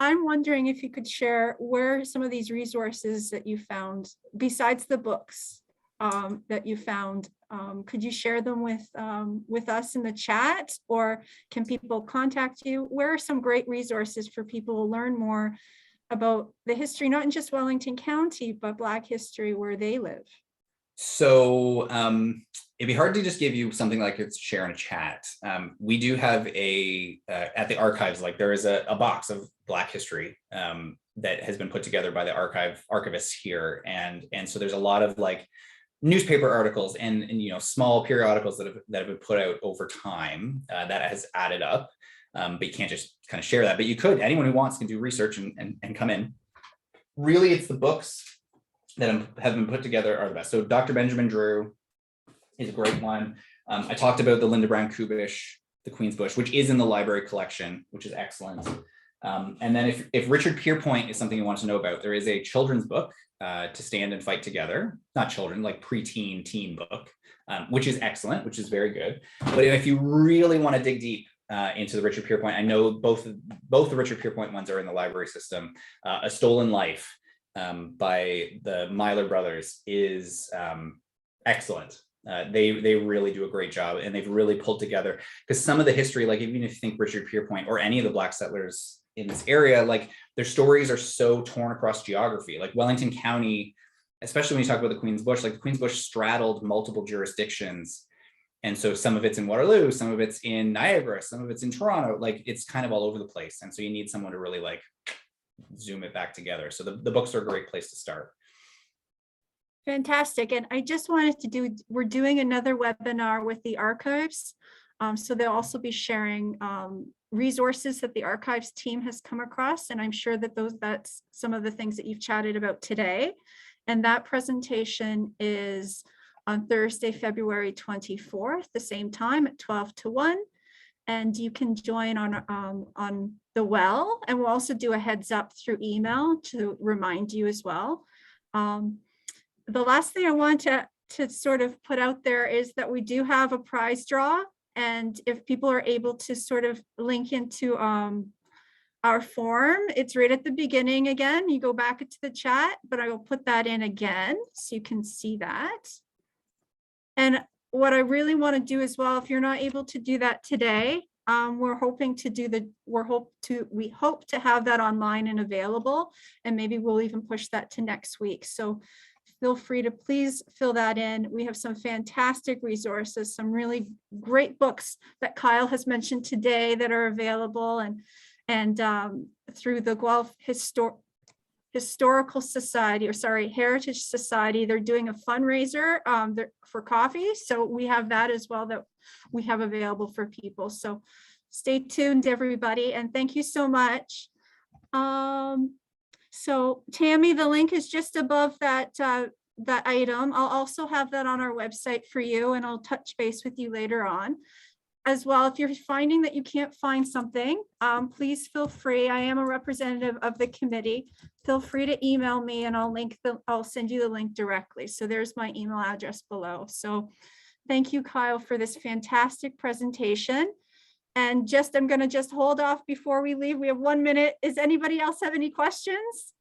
I'm wondering if you could share where some of these resources that you found, besides the books that you found, could you share them with us in the chat, or can people contact you? Where are some great resources for people to learn more about the history, not in just Wellington County, but Black history where they live? So it'd be hard to just give you something like it's share in a chat. We do have at the archives, like there is a box of Black history that has been put together by the archivists here. And so there's a lot of like newspaper articles and small periodicals that have been put out over time that has added up. But you can't just kind of share that, but you could, anyone who wants can do research and come in. Really, it's the books that have been put together are the best. So Dr. Benjamin Drew is a great one. I talked about the Linda Brown Kubish, The Queen's Bush, which is in the library collection, which is excellent. And then if Richard Pierpoint is something you want to know about, there is a children's book to stand and fight together, not children, like preteen teen book, which is excellent, which is very good. But if you really want to dig deep into the Richard Pierpoint, I know both the Richard Pierpoint ones are in the library system. A Stolen Life by the Myler brothers is excellent. They really do a great job, and they've really pulled together, because some of the history, like even if you think Richard Pierpoint or any of the Black settlers in this area, like their stories are so torn across geography. Like Wellington County, especially when you talk about the Queen's Bush, like the Queen's Bush straddled multiple jurisdictions. And so some of it's in Waterloo, some of it's in Niagara, some of it's in Toronto, like it's kind of all over the place. And so you need someone to really like zoom it back together. So the books are a great place to start. Fantastic. And I just wanted to we're doing another webinar with the archives. So they'll also be sharing resources that the archives team has come across. And I'm sure that that's some of the things that you've chatted about today. And that presentation is on Thursday, February 24th, the same time at 12 to 1. And you can join on the well, and we'll also do a heads up through email to remind you as well. The last thing I want to sort of put out there is that we do have a prize draw. And if people are able to sort of link into our form, it's right at the beginning again. You go back into the chat, but I will put that in again so you can see that. And what I really want to do as well, if you're not able to do that today, we hope to have that online and available, and maybe we'll even push that to next week. So feel free to please fill that in. We have some fantastic resources, some really great books that Kyle has mentioned today that are available, and through the Guelph Historical Society, Heritage Society, they're doing a fundraiser for coffee. So we have that as well that we have available for people. So stay tuned, everybody, and thank you so much. So Tammy, the link is just above that item. I'll also have that on our website for you, and I'll touch base with you later on. As well, if you're finding that you can't find something, please feel free. I am a representative of the committee. Feel free to email me, and I'll send you the link directly. So there's my email address below. So thank you, Kyle, for this fantastic presentation. And I'm going to just hold off before we leave. We have 1 minute. Does anybody else have any questions?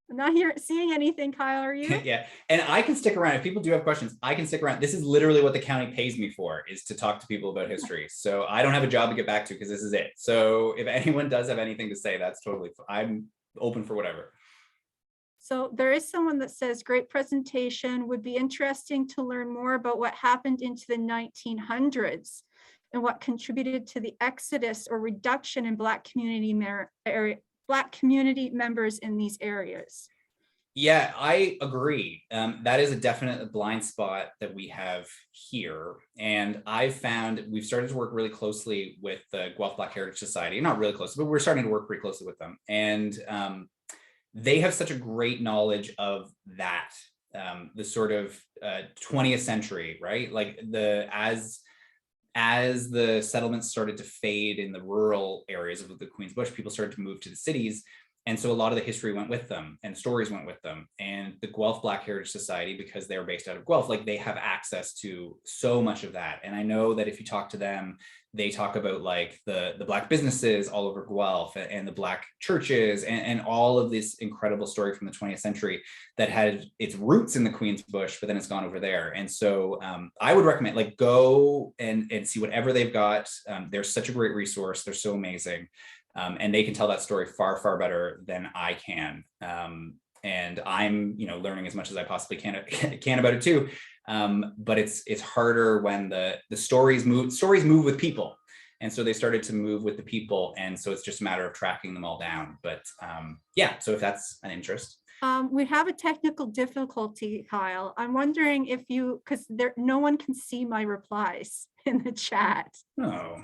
I'm not seeing anything, Kyle, are you? Yeah, and I can stick around. If people do have questions, I can stick around. This is literally what the county pays me for, is to talk to people about history. So I don't have a job to get back to, because this is it. So if anyone does have anything to say, that's totally fine. I'm open for whatever. So there is someone that says, great presentation, would be interesting to learn more about what happened into the 1900s and what contributed to the exodus or reduction in Black community members in these areas. Yeah, I agree. That is a definite blind spot that we have here. And I've found we've started to work really closely with the Guelph Black Heritage Society, not really closely, but we're starting to work pretty closely with them. And they have such a great knowledge of that, the sort of 20th century, right? Like as the settlements started to fade in the rural areas of the Queen's Bush, people started to move to the cities. And so a lot of the history went with them, and stories went with them. And the Guelph Black Heritage Society, because they're based out of Guelph, like they have access to so much of that. And I know that if you talk to them, they talk about like the Black businesses all over Guelph, and the Black churches, and all of this incredible story from the 20th century that had its roots in the Queen's Bush, but then it's gone over there. And so I would recommend, like, go and see whatever they've got. They're such a great resource. They're so amazing. And they can tell that story far, far better than I can. And I'm, learning as much as I possibly can about it too. But it's harder when the stories move with people. And so they started to move with the people. And so it's just a matter of tracking them all down. But yeah, so if that's an interest. We have a technical difficulty, Kyle. I'm wondering if because no one can see my replies in the chat. Oh.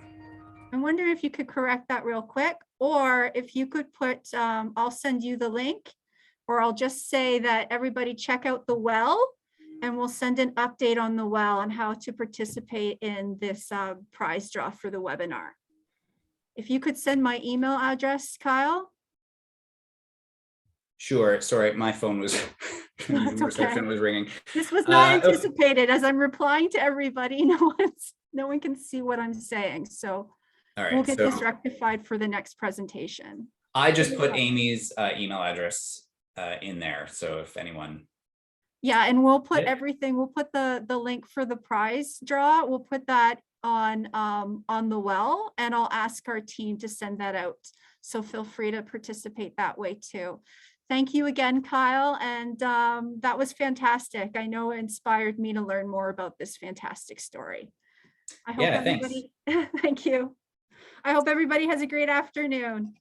I'm wondering if you could correct that real quick, or if you could put, I'll send you the link, or I'll just say that everybody check out the well, and we'll send an update on the well on how to participate in this prize draw for the webinar. If you could send my email address, Kyle. Sure. Sorry, my phone was That's okay. reception was ringing. This was not Okay. anticipated. As I'm replying to everybody, no one can see what I'm saying. So All we'll right. get So this rectified for the next presentation. I just put Amy's email address in there. So if anyone. Yeah, and we'll put Yeah. everything, we'll put the link for the prize draw. We'll put that on the well, and I'll ask our team to send that out. So feel free to participate that way too. Thank you again, Kyle. And that was fantastic. I know it inspired me to learn more about this fantastic story. I hope Yeah, thanks. everybody, thank you. I hope everybody has a great afternoon.